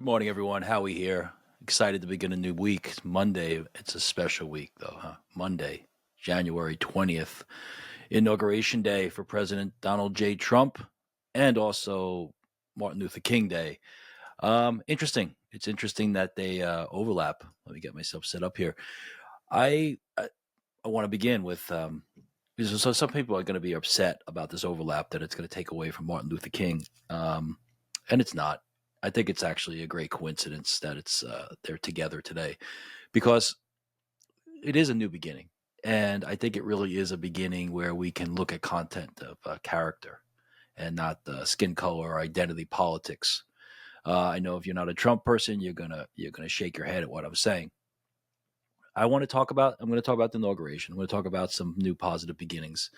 Good morning, everyone. Howie here. Excited to begin a new week. It's Monday. It's a special week, though, huh? Monday, January 20th, Inauguration Day for President Donald J. Trump and also Martin Luther King Day. Interesting. It's interesting that they overlap. Let me get myself set up here. I want to begin with so some people are going to be upset about this overlap that it's going to take away from Martin Luther King, and it's not. I think it's actually a great coincidence that it's they're together today because it is a new beginning, and I think it really is a beginning where we can look at content of character and not skin color or identity politics. I know if you're not a Trump person, you're gonna shake your head at what I'm saying. I'm going to talk about the inauguration. I'm going to talk about some new positive beginnings.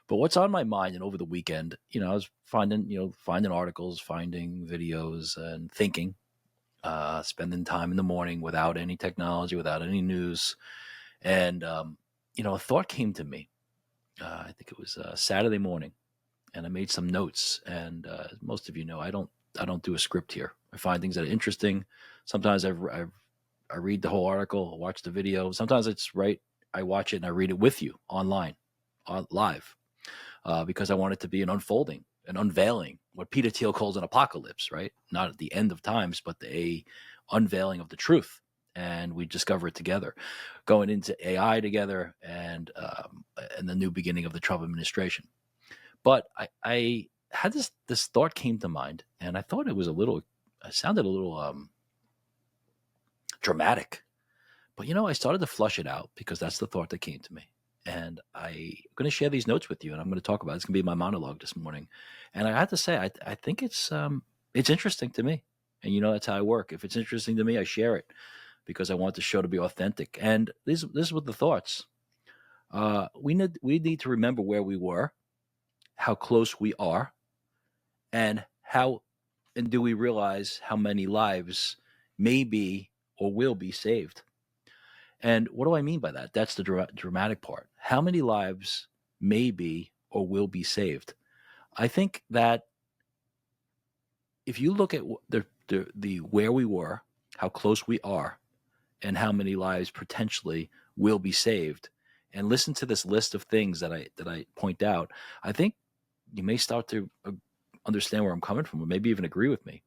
But what's on my mind, and over the weekend, I was finding articles, finding videos, and thinking, spending time in the morning without any technology, without any news, and a thought came to me. I think it was Saturday morning, and I made some notes. And most of you know, I don't do a script here. I find things that are interesting. Sometimes I read the whole article, watch the video. Sometimes it's right. I watch it and I read it with you online, live, because I want it to be an unfolding, an unveiling, what Peter Thiel calls an apocalypse, right? Not at the end of times, but a unveiling of the truth. And we discover it together, going into AI together, and the new beginning of the Trump administration. But I had this thought came to mind, and I thought it sounded a little dramatic. But I started to flush it out because that's the thought that came to me. And I'm going to share these notes with you, and I'm going to talk about it. It's going to be my monologue this morning. And I have to say, I think it's interesting to me. And that's how I work. If it's interesting to me, I share it because I want the show to be authentic. And this is what the thoughts. We need to remember where we were, how close we are, and do we realize how many lives may be or will be saved. And what do I mean by that? That's the dramatic part. How many lives may be or will be saved? I think that if you look at the where we were, how close we are, and how many lives potentially will be saved, and listen to this list of things that I point out, I think you may start to understand where I'm coming from, or maybe even agree with me.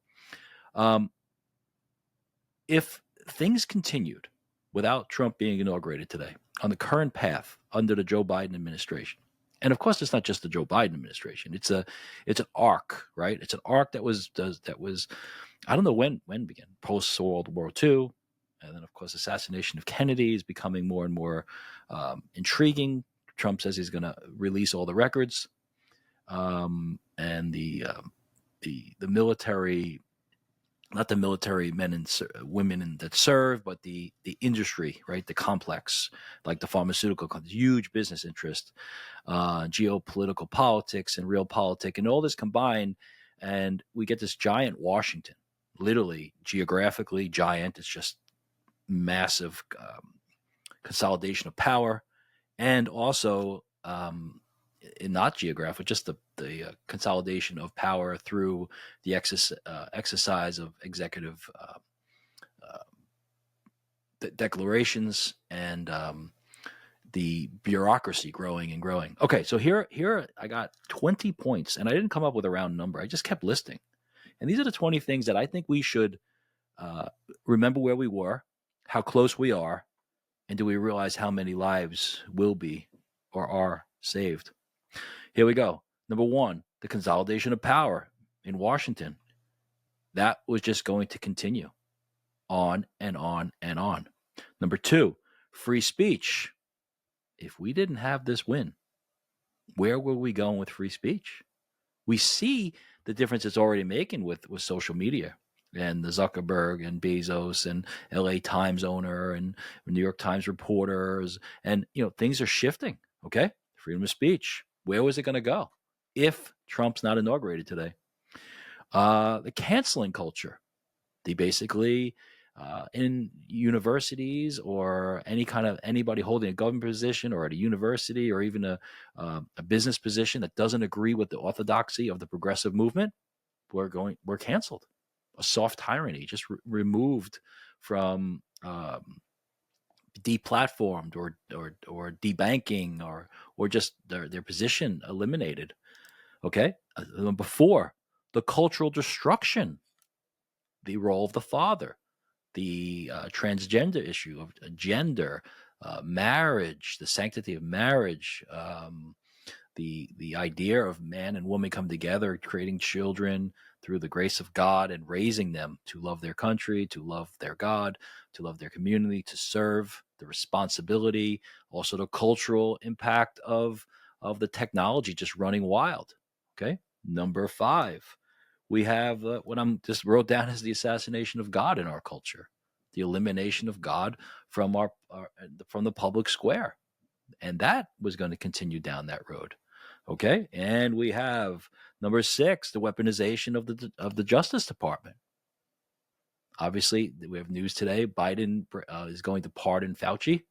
If things continued without Trump being inaugurated today on the current path under the Joe Biden administration, and of course, it's not just the Joe Biden administration. It's an arc, right? It's an arc that was I don't know when it began, post World War II, and then of course, assassination of Kennedy is becoming more and more intriguing. Trump says he's going to release all the records, and the military, not the military men and women that serve, but the industry, right? The complex, like the pharmaceutical companies, huge business interest, geopolitical politics and real politics, and all this combined, and we get this giant Washington, literally geographically giant. It's just massive consolidation of power, and also not geographic, just the consolidation of power through the exercise of executive declarations, and the bureaucracy growing and growing. Okay, so here I got 20 points, and I didn't come up with a round number. I just kept listing. And these are the 20 things that I think we should remember where we were, how close we are, and do we realize how many lives will be or are saved. Here we go. Number one, the consolidation of power in Washington. That was just going to continue on and on and on. Number two, free speech. If we didn't have this win, where were we going with free speech? We see the difference it's already making with social media and the Zuckerberg and Bezos and LA Times owner and New York Times reporters. And, things are shifting. Okay. Freedom of speech. Where was it going to go if Trump's not inaugurated today? The canceling culture. They basically, in universities or anybody holding a government position or at a university or even a business position that doesn't agree with the orthodoxy of the progressive movement, we're canceled. a soft tyranny, just removed from, deplatformed or debanking or just their position eliminated. Okay, number 4, the cultural destruction, the role of the father, the transgender issue of gender, marriage, the sanctity of marriage, the idea of man and woman come together, creating children through the grace of God and raising them to love their country, to love their God, to love their community, to serve, the responsibility, also the cultural impact of the technology just running wild. Okay, number 5, we have what I'm just wrote down as the assassination of God in our culture, the elimination of God from from the public square, and that was going to continue down that road. Okay, and we have number 6, the weaponization of the Justice Department. Obviously, we have news today. Biden is going to pardon Fauci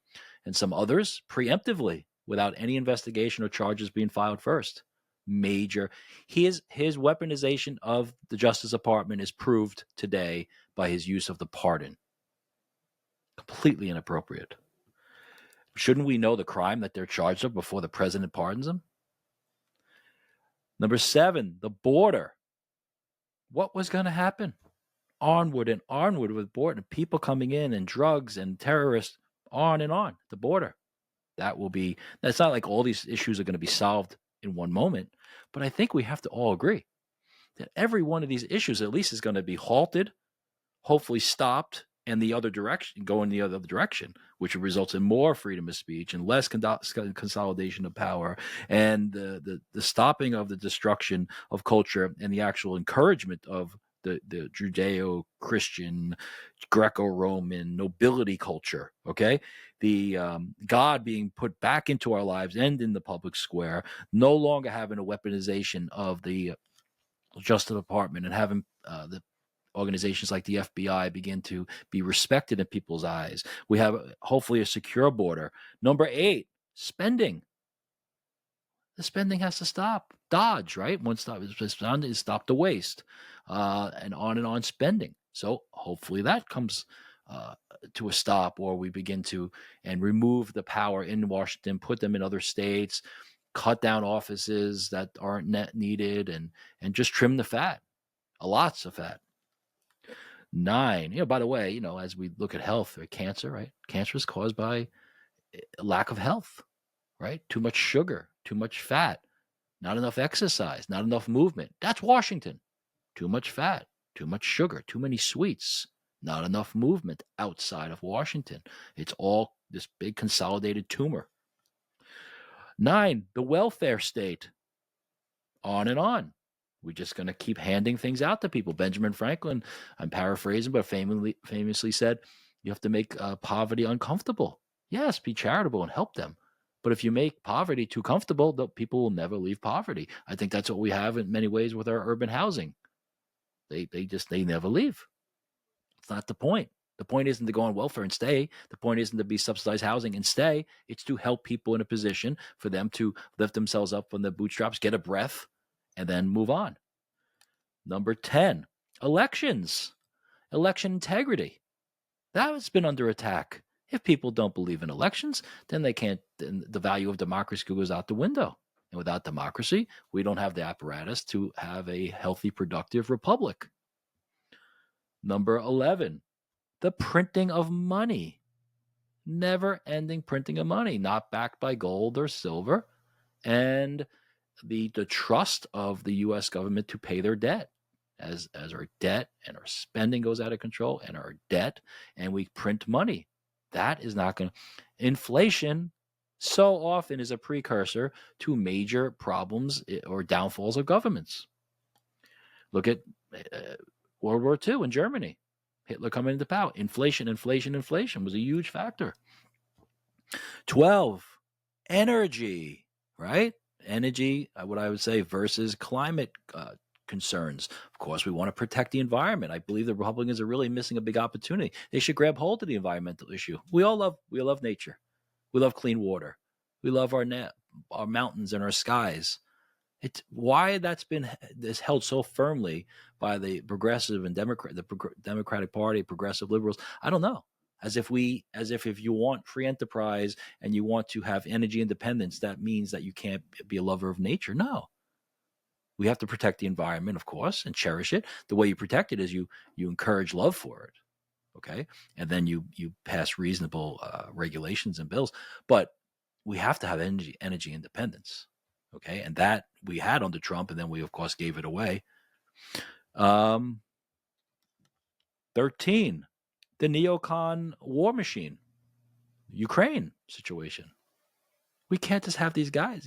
and some others preemptively without any investigation or charges being filed first. Major. His weaponization of the Justice Department is proved today by his use of the pardon. Completely inappropriate. Shouldn't we know the crime that they're charged of before the president pardons them? Number 7, the border. What was going to happen? Onward and onward with border, people coming in and drugs and terrorists, on and on the border. That's not like all these issues are going to be solved in one moment, but I think we have to all agree that every one of these issues at least is going to be halted, hopefully stopped, and the other direction, go in the other direction, which results in more freedom of speech and less consolidation of power, and the stopping of the destruction of culture and the actual encouragement of the Judeo-Christian, Greco-Roman nobility culture. Okay, the God being put back into our lives and in the public square, no longer having a weaponization of the Justice Department, and having the organizations like the FBI begin to be respected in people's eyes. We have hopefully a secure border. Number 8, spending. The spending has to stop. Dodge, right? One stop is stop the waste, and on spending. So hopefully that comes to a stop, or we begin to and remove the power in Washington, put them in other states, cut down offices that aren't net needed, and just trim the fat, lots of fat. 9, by the way, as we look at health or cancer, right? Cancer is caused by a lack of health, right? Too much sugar, too much fat, not enough exercise, not enough movement. That's Washington. Too much fat, too much sugar, too many sweets, not enough movement outside of Washington. It's all this big consolidated tumor. 9, the welfare state. On and on. We're just going to keep handing things out to people. Benjamin Franklin, I'm paraphrasing, but famously said, you have to make poverty uncomfortable. Yes, be charitable and help them. But if you make poverty too comfortable, the people will never leave poverty. I think that's what we have in many ways with our urban housing. They never leave. It's not the point. The point isn't to go on welfare and stay. The point isn't to be subsidized housing and stay. It's to help people in a position for them to lift themselves up from the bootstraps, get a breath, and then move on. Number 10, elections, election integrity. That has been under attack. If people don't believe in elections, then the value of democracy goes out the window. And without democracy, we don't have the apparatus to have a healthy, productive republic. Number 11, the printing of money. Never-ending printing of money, not backed by gold or silver. And the trust of the U.S. government to pay their debt. As our debt and our spending goes out of control, and our debt, and we print money. That is not going to... Inflation so often is a precursor to major problems or downfalls of governments. Look at World War II in Germany. Hitler coming into power. Inflation was a huge factor. 12, energy, right? Energy, what I would say, versus climate concerns. Of course, we want to protect the environment. I believe the Republicans are really missing a big opportunity. They should grab hold of the environmental issue. We love nature. We love clean water. We love our mountains and our skies. It's why that's been is held so firmly by the progressive and Democratic Party, progressive liberals. I don't know. As if you want free enterprise and you want to have energy independence, that means that you can't be a lover of nature. No, we have to protect the environment, of course, and cherish it. The way you protect it is you encourage love for it, okay, and then you pass reasonable regulations and bills. But we have to have energy independence, okay, and that we had under Trump, and then we of course gave it away. 13, the neocon war machine, Ukraine situation. We can't just have these guys.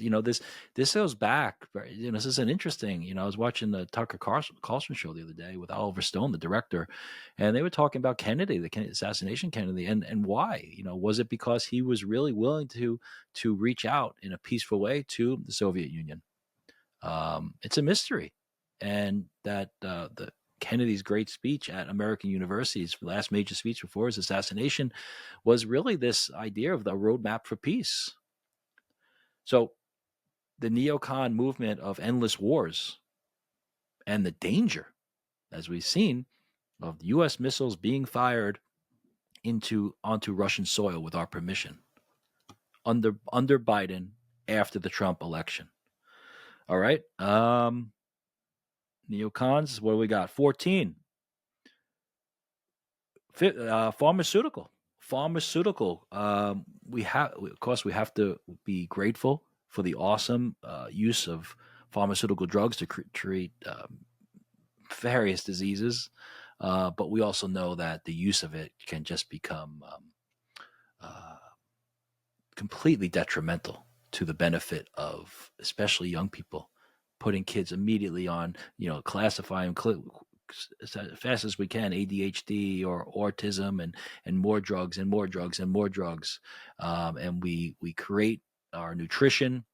This goes back. This is an interesting. I was watching the Tucker Carlson show the other day with Oliver Stone, the director, and they were talking about Kennedy, the assassination Kennedy, and why. Was it because he was really willing to reach out in a peaceful way to the Soviet Union? It's a mystery, and that the Kennedy's great speech at American universities, last major speech before his assassination, was really this idea of the roadmap for peace. So the neocon movement of endless wars and the danger, as we've seen, of U.S. missiles being fired onto Russian soil with our permission under Biden after the Trump election. All right. Neocons, what do we got? 14. Pharmaceutical. We have to be grateful for the awesome use of pharmaceutical drugs to treat various diseases, but we also know that the use of it can just become completely detrimental to the benefit of especially young people, putting kids immediately on, classifying as fast as we can ADHD or autism, and more drugs and more drugs and more drugs, and we create our nutrition,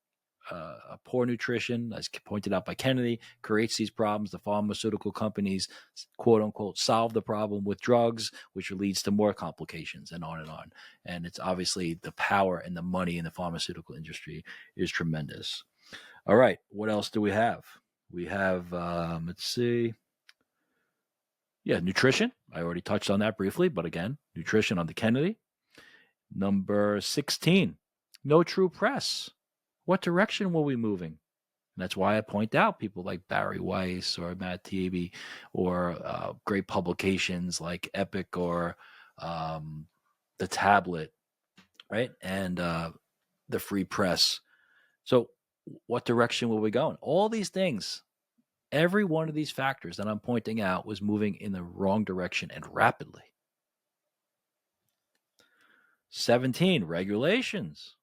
poor nutrition, as pointed out by Kennedy, creates these problems. The pharmaceutical companies, quote unquote, solve the problem with drugs, which leads to more complications, and on and on. And it's obviously the power and the money in the pharmaceutical industry is tremendous. All right, what else do we have? We have, let's see. Yeah, nutrition. I already touched on that briefly, but again, nutrition on the Kennedy. Number 16, no true press. What direction were we moving? And that's why I point out people like Barry Weiss or Matt Taibbi, or great publications like Epic or The Tablet, right? And the Free Press. So what direction were we going? All these things, every one of these factors that I'm pointing out was moving in the wrong direction, and rapidly. 17, regulations.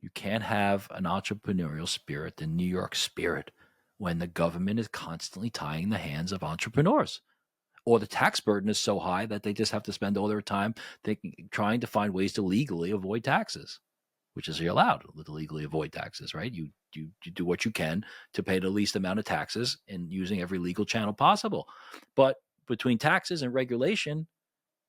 You can't have an entrepreneurial spirit, the New York spirit, when the government is constantly tying the hands of entrepreneurs, or the tax burden is so high that they just have to spend all their time trying to find ways to legally avoid taxes, which is you're allowed to legally avoid taxes, right? You do what you can to pay the least amount of taxes and using every legal channel possible. But between taxes and regulation,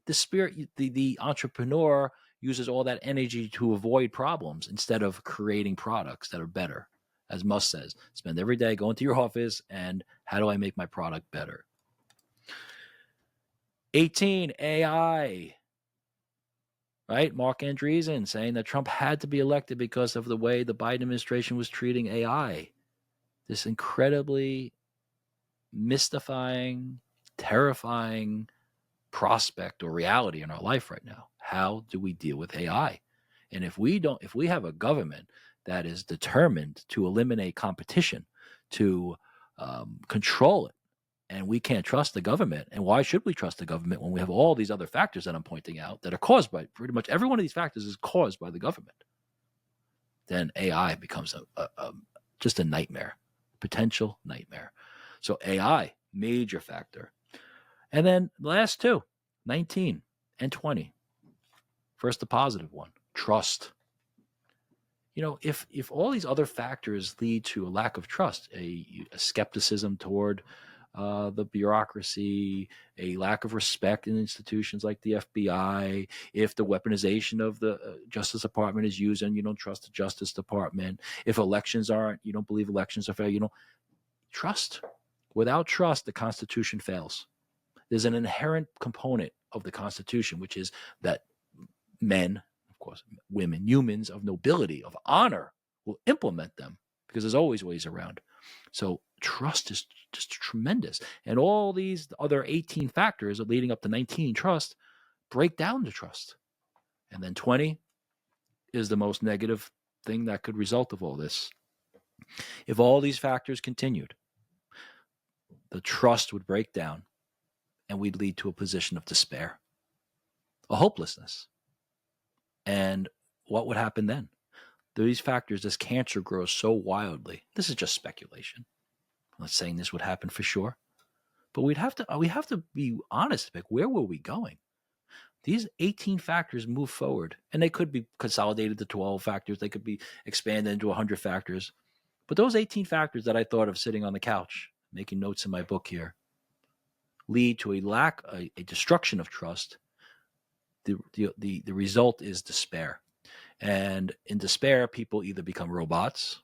the spirit, the entrepreneur uses all that energy to avoid problems instead of creating products that are better. As Musk says, spend every day going to your office and how do I make my product better? 18, AI. Right? Mark Andreessen saying that Trump had to be elected because of the way the Biden administration was treating AI. This incredibly mystifying, terrifying prospect or reality in our life right now. How do we deal with AI? And if we have a government that is determined to eliminate competition, to control it, and we can't trust the government, and why should we trust the government when we have all these other factors that I'm pointing out that are caused by, pretty much every one of these factors is caused by the government, then AI becomes just a nightmare, potential nightmare. So AI, major factor. And then the last two, 19 and 20. First, the positive one, trust. If all these other factors lead to a lack of trust, a skepticism toward the bureaucracy, a lack of respect in institutions like the FBI, if the weaponization of the Justice Department is used and you don't trust the Justice Department, if elections aren't, you don't believe elections are fair, trust. Without trust, the Constitution fails. There's an inherent component of the Constitution, which is that men, of course, women, humans of nobility, of honor, will implement them because there's always ways around. So trust is just tremendous. And all these other 18 factors leading up to 19 trust break down the trust. And then 20 is the most negative thing that could result of all this. If all these factors continued, the trust would break down and we'd lead to a position of despair, a hopelessness. And what would happen then? These factors, this cancer grows so wildly. This is just speculation. I'm not saying this would happen for sure, but we have to be honest. Like, where were we going? These 18 factors move forward, and they could be consolidated to 12 factors. They could be expanded into 100 factors. But those 18 factors that I thought of sitting on the couch, making notes in my book here, lead to a destruction of trust. The result is despair. And in despair, people either become robots,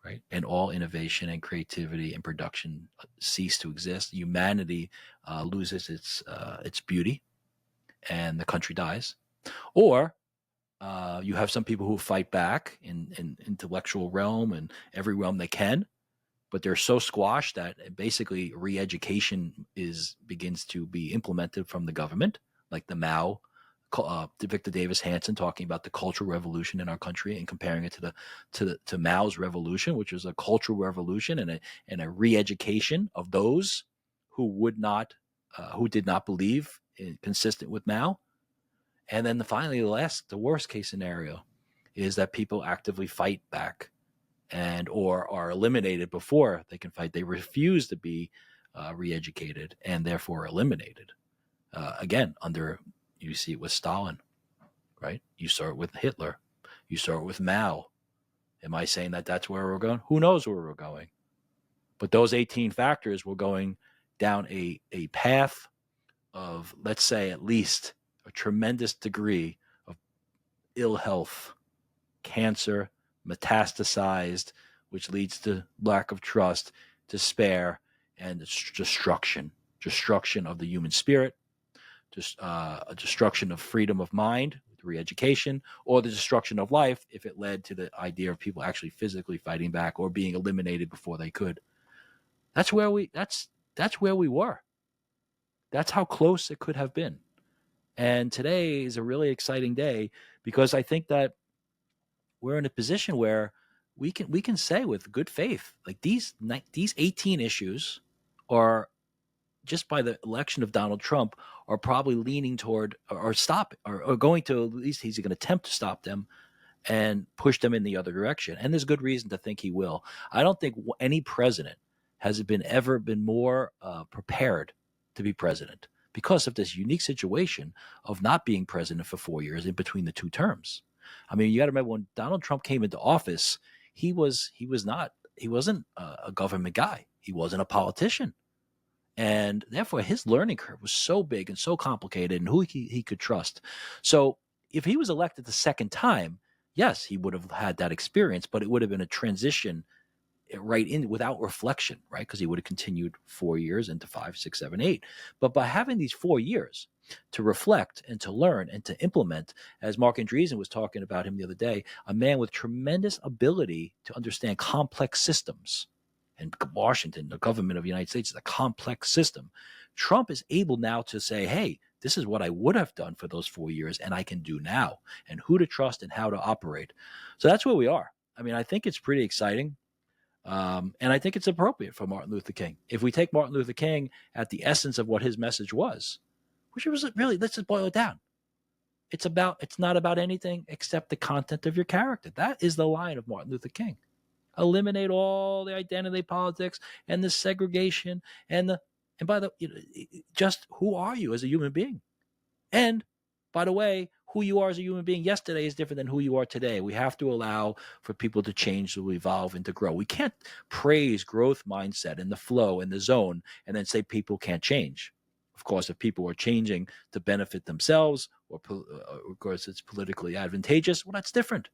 right? And all innovation and creativity and production cease to exist. Humanity loses its beauty, and the country dies. Or you have some people who fight back in intellectual realm and every realm they can, but they're so squashed that basically re-education begins to be implemented from the government, like the Mao, Victor Davis Hanson talking about the cultural revolution in our country and comparing it to Mao's revolution, which was a cultural revolution and a re-education of those who did not believe consistent with Mao. And then finally, the worst case scenario is that people actively fight back or are eliminated before they can fight. They refuse to be re-educated and therefore eliminated. Again, you see it with Stalin, right? You saw it with Hitler. You saw it with Mao. Am I saying that that's where we're going? Who knows where we're going? But those 18 factors were going down a path of, let's say, at least a tremendous degree of ill health, cancer, metastasized, which leads to lack of trust, despair, and destruction of the human spirit, just a destruction of freedom of mind, re-education, or the destruction of life if it led to the idea of people actually physically fighting back or being eliminated before they could. That's where we were. That's how close it could have been. And today is a really exciting day because I think that we're in a position where we can say with good faith, like these 18 issues are, just by the election of Donald Trump, are probably leaning toward or going to, at least he's going to attempt to stop them and push them in the other direction. And there's good reason to think he will. I don't think any president has ever been more prepared to be president because of this unique situation of not being president for 4 years in between the two terms. I mean, you got to remember when Donald Trump came into office, he wasn't a government guy. He wasn't a politician. And therefore, his learning curve was so big and so complicated, and who he could trust. So if he was elected the second time, yes, he would have had that experience, but it would have been a transition right in without reflection, right? Because he would have continued 4 years into 5, 6, 7, 8. But by having these 4 years to reflect and to learn and to implement, as Mark Andreessen was talking about him the other day, a man with tremendous ability to understand complex systems. And Washington, the government of the United States, is a complex system. Trump is able now to say, hey, this is what I would have done for those 4 years and I can do now, and who to trust and how to operate. So that's where we are. I mean, I think it's pretty exciting. And I think it's appropriate for Martin Luther King. If we take Martin Luther King at the essence of what his message was, which was really, let's just boil it down. It's not about anything except the content of your character. That is the line of Martin Luther King. Eliminate all the identity politics and the segregation just who are you as a human being? And by the way, who you are as a human being yesterday is different than who you are today. We have to allow for people to change, to evolve, and to grow. We can't praise growth mindset and the flow and the zone and then say people can't change. Of course, if people are changing to benefit themselves or of course it's politically advantageous, well, that's different.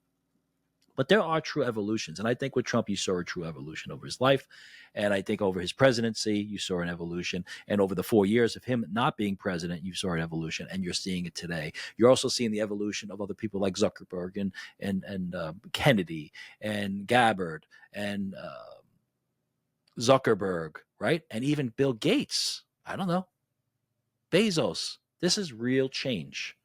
But there are true evolutions. And I think with Trump, you saw a true evolution over his life. And I think over his presidency, you saw an evolution. And over the 4 years of him not being president, you saw an evolution. And you're seeing it today. You're also seeing the evolution of other people like Zuckerberg and Kennedy and Gabbard and Zuckerberg, right? And even Bill Gates. I don't know. Bezos. This is real change.